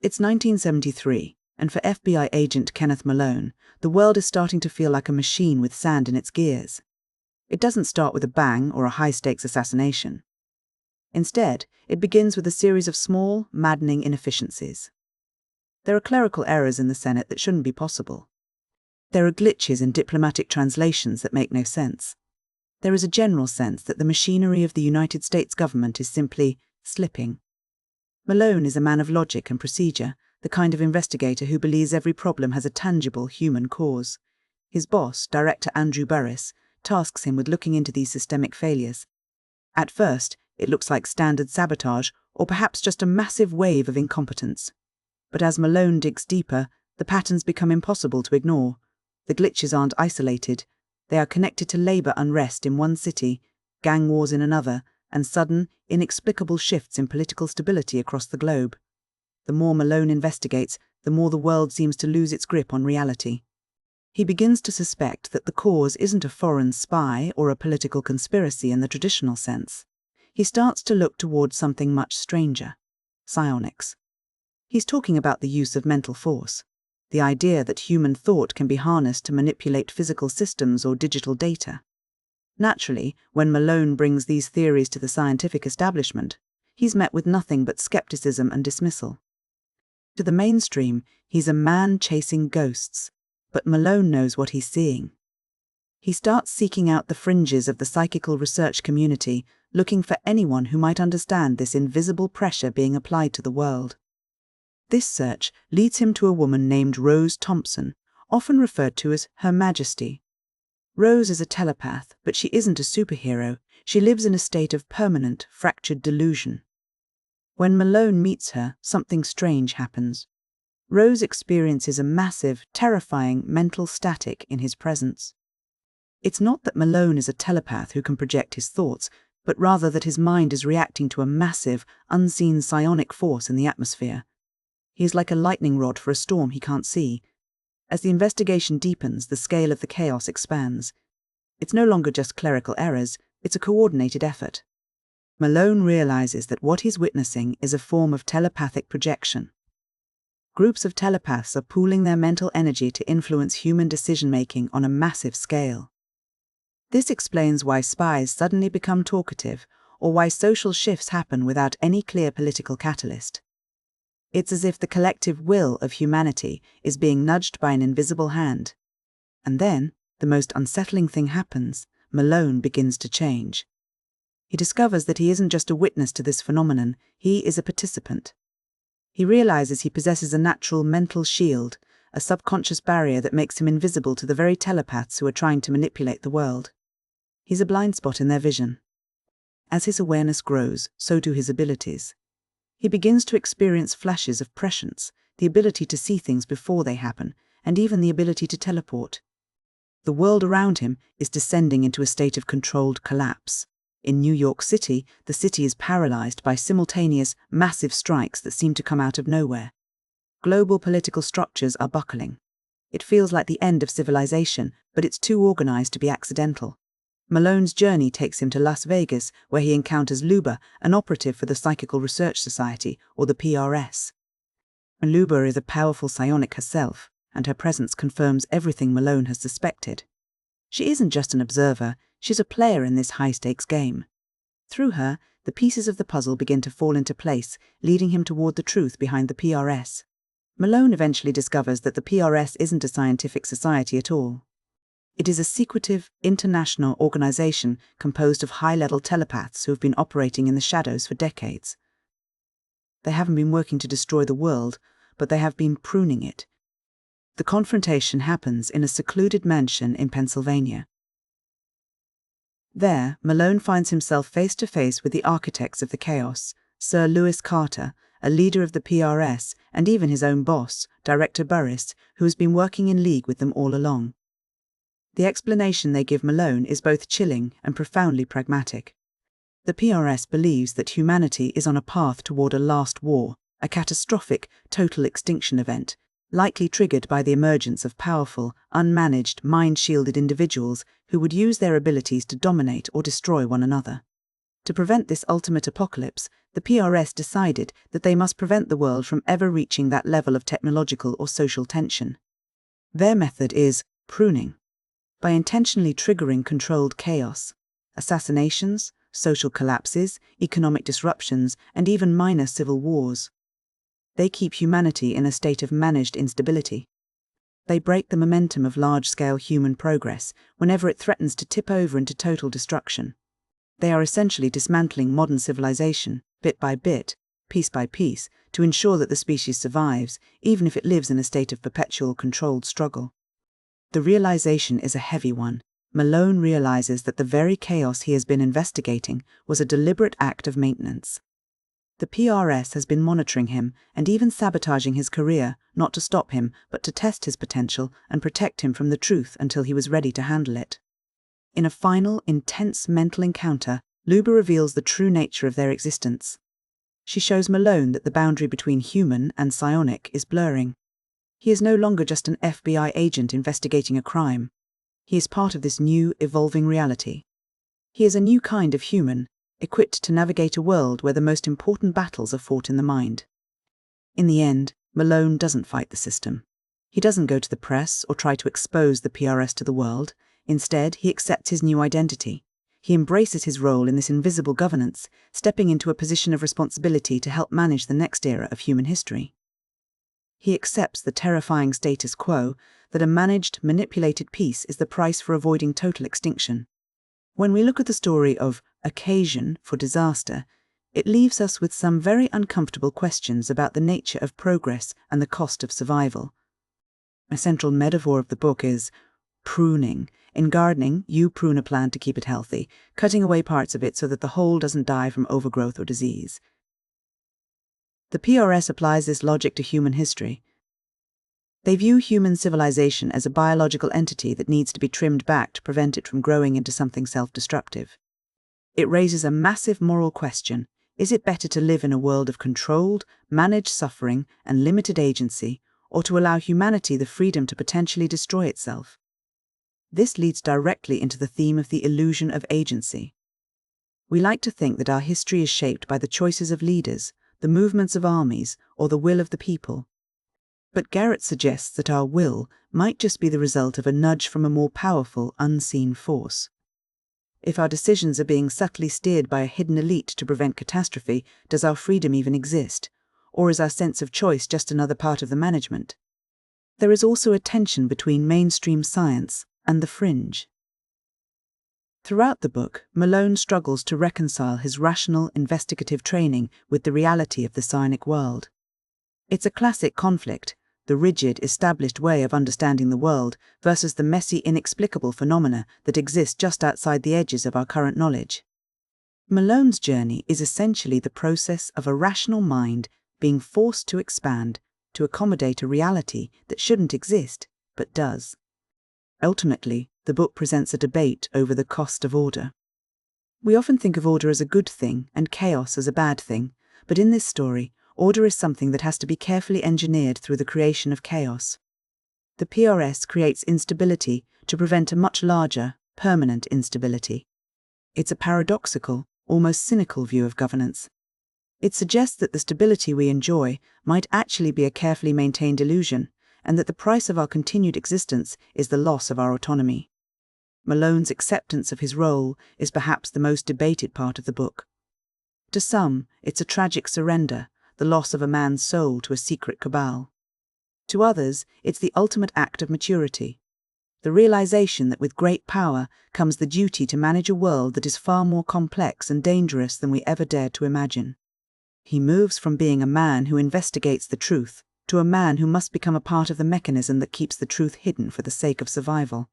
It's 1973, and for FBI Agent Kenneth Malone, the world is starting to feel like a machine with sand in its gears. It doesn't start with a bang or a high-stakes assassination. Instead, it begins with a series of small, maddening inefficiencies. There are clerical errors in the Senate that shouldn't be possible. There are glitches in diplomatic translations that make no sense. There is a general sense that the machinery of the United States government is simply slipping. Malone is a man of logic and procedure, the kind of investigator who believes every problem has a tangible human cause. His boss, Director Andrew Burris, tasks him with looking into these systemic failures. At first, it looks like standard sabotage, or perhaps just a massive wave of incompetence. But as Malone digs deeper, the patterns become impossible to ignore. The glitches aren't isolated. They are connected to labor unrest in one city, gang wars in another, and sudden, inexplicable shifts in political stability across the globe. The more Malone investigates, the more the world seems to lose its grip on reality. He begins to suspect that the cause isn't a foreign spy or a political conspiracy in the traditional sense. He starts to look towards something much stranger: psionics. He's talking about the use of mental force, the idea that human thought can be harnessed to manipulate physical systems or digital data. Naturally, when Malone brings these theories to the scientific establishment, he's met with nothing but skepticism and dismissal. To the mainstream, he's a man chasing ghosts, but Malone knows what he's seeing. He starts seeking out the fringes of the psychical research community, looking for anyone who might understand this invisible pressure being applied to the world. This search leads him to a woman named Rose Thompson, often referred to as Her Majesty. Rose is a telepath, but she isn't a superhero. She lives in a state of permanent, fractured delusion. When Malone meets her, something strange happens. Rose experiences a massive, terrifying mental static in his presence. It's not that Malone is a telepath who can project his thoughts, but rather that his mind is reacting to a massive, unseen psionic force in the atmosphere. He is like a lightning rod for a storm he can't see. As the investigation deepens, the scale of the chaos expands. It's no longer just clerical errors, it's a coordinated effort. Malone realizes that what he's witnessing is a form of telepathic projection. Groups of telepaths are pooling their mental energy to influence human decision-making on a massive scale. This explains why spies suddenly become talkative, or why social shifts happen without any clear political catalyst. It's as if the collective will of humanity is being nudged by an invisible hand. And then, the most unsettling thing happens: Malone begins to change. He discovers that he isn't just a witness to this phenomenon, he is a participant. He realizes he possesses a natural mental shield, a subconscious barrier that makes him invisible to the very telepaths who are trying to manipulate the world. He's a blind spot in their vision. As his awareness grows, so do his abilities. He begins to experience flashes of prescience, the ability to see things before they happen, and even the ability to teleport. The world around him is descending into a state of controlled collapse. In New York City, the city is paralyzed by simultaneous, massive strikes that seem to come out of nowhere. Global political structures are buckling. It feels like the end of civilization, but it's too organized to be accidental. Malone's journey takes him to Las Vegas, where he encounters Luba, an operative for the Psychical Research Society, or the PRS. Luba is a powerful psionic herself, and her presence confirms everything Malone has suspected. She isn't just an observer, she's a player in this high-stakes game. Through her, the pieces of the puzzle begin to fall into place, leading him toward the truth behind the PRS. Malone eventually discovers that the PRS isn't a scientific society at all. It is a secretive, international organization composed of high-level telepaths who have been operating in the shadows for decades. They haven't been working to destroy the world, but they have been pruning it. The confrontation happens in a secluded mansion in Pennsylvania. There, Malone finds himself face-to-face with the architects of the chaos, Sir Lewis Carter, a leader of the PRS, and even his own boss, Director Burris, who has been working in league with them all along. The explanation they give Malone is both chilling and profoundly pragmatic. The PRS believes that humanity is on a path toward a last war, a catastrophic, total extinction event, likely triggered by the emergence of powerful, unmanaged, mind-shielded individuals who would use their abilities to dominate or destroy one another. To prevent this ultimate apocalypse, the PRS decided that they must prevent the world from ever reaching that level of technological or social tension. Their method is pruning, by intentionally triggering controlled chaos, assassinations, social collapses, economic disruptions, and even minor civil wars. They keep humanity in a state of managed instability. They break the momentum of large-scale human progress whenever it threatens to tip over into total destruction. They are essentially dismantling modern civilization, bit by bit, piece by piece, to ensure that the species survives, even if it lives in a state of perpetual controlled struggle. The realization is a heavy one. Malone realizes that the very chaos he has been investigating was a deliberate act of maintenance. The PRS has been monitoring him and even sabotaging his career, not to stop him, but to test his potential and protect him from the truth until he was ready to handle it. In a final, intense mental encounter, Luba reveals the true nature of their existence. She shows Malone that the boundary between human and psionic is blurring. He is no longer just an FBI agent investigating a crime. He is part of this new, evolving reality. He is a new kind of human, equipped to navigate a world where the most important battles are fought in the mind. In the end, Malone doesn't fight the system. He doesn't go to the press or try to expose the PRS to the world. Instead, he accepts his new identity. He embraces his role in this invisible governance, stepping into a position of responsibility to help manage the next era of human history. He accepts the terrifying status quo that a managed, manipulated peace is the price for avoiding total extinction. When we look at the story of occasion for disaster, it leaves us with some very uncomfortable questions about the nature of progress and the cost of survival. A central metaphor of the book is pruning. In gardening, you prune a plant to keep it healthy, cutting away parts of it so that the whole doesn't die from overgrowth or disease. The PRS applies this logic to human history. They view human civilization as a biological entity that needs to be trimmed back to prevent it from growing into something self-destructive. It raises a massive moral question. Is it better to live in a world of controlled, managed suffering and limited agency, or to allow humanity the freedom to potentially destroy itself? This leads directly into the theme of the illusion of agency. We like to think that our history is shaped by the choices of leaders, the movements of armies, or the will of the people. But Garrett suggests that our will might just be the result of a nudge from a more powerful, unseen force. If our decisions are being subtly steered by a hidden elite to prevent catastrophe, does our freedom even exist? Or is our sense of choice just another part of the management? There is also a tension between mainstream science and the fringe. Throughout the book, Malone struggles to reconcile his rational, investigative training with the reality of the psionic world. It's a classic conflict, the rigid, established way of understanding the world versus the messy, inexplicable phenomena that exist just outside the edges of our current knowledge. Malone's journey is essentially the process of a rational mind being forced to expand to accommodate a reality that shouldn't exist, but does. Ultimately, the book presents a debate over the cost of order. We often think of order as a good thing and chaos as a bad thing, but in this story, order is something that has to be carefully engineered through the creation of chaos. The PRS creates instability to prevent a much larger, permanent instability. It's a paradoxical, almost cynical view of governance. It suggests that the stability we enjoy might actually be a carefully maintained illusion, and that the price of our continued existence is the loss of our autonomy. Malone's acceptance of his role is perhaps the most debated part of the book. To some, it's a tragic surrender, the loss of a man's soul to a secret cabal. To others, it's the ultimate act of maturity, the realization that with great power comes the duty to manage a world that is far more complex and dangerous than we ever dared to imagine. He moves from being a man who investigates the truth to a man who must become a part of the mechanism that keeps the truth hidden for the sake of survival.